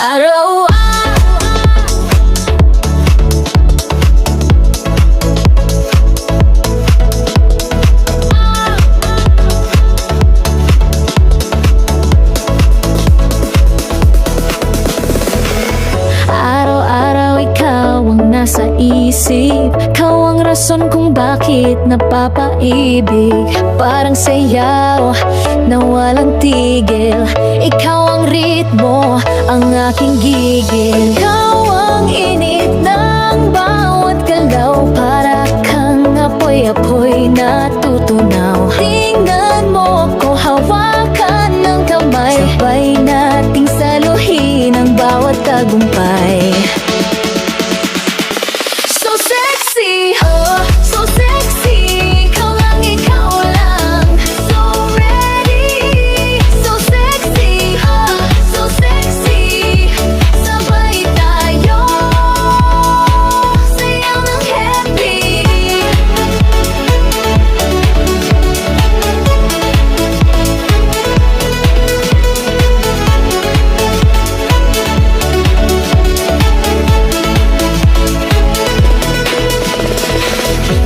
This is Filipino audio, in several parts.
Araw-araw ikaw ang nasa isip, ikaw ang rason kung bakit napapaibig. Parang sayaw na walang tigil, ikaw ang ritmo, ang aking gigil. Ikaw ang init ng bawat galaw, para kang apoy-apoy na tutunaw. Tingnan mo ko, hawakan ng kamay, sabay nating saluhin ang bawat tagumpay. So sexy, oh, so sexy, ikaw lang, so ready. So sexy, oh, so sexy, sabay tayo, sayaw ng happy.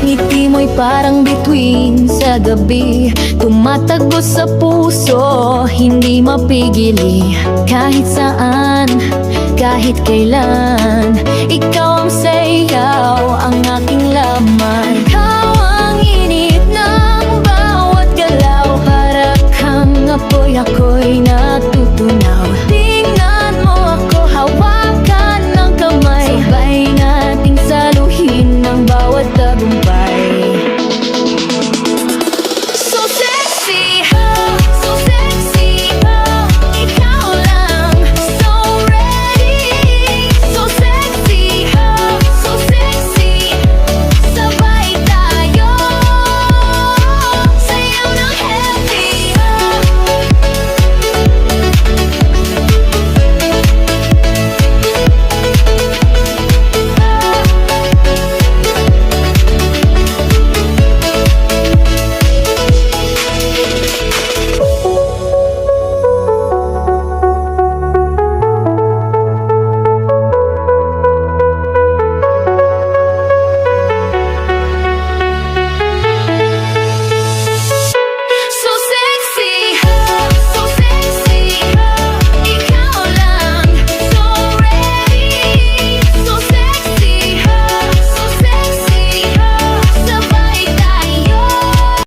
Ngiti mo'y parang bituin sa gabi, tumatagos sa puso, hindi mapigili. Kahit saan, kahit kailan, ikaw ang sayaw, ang aking laman.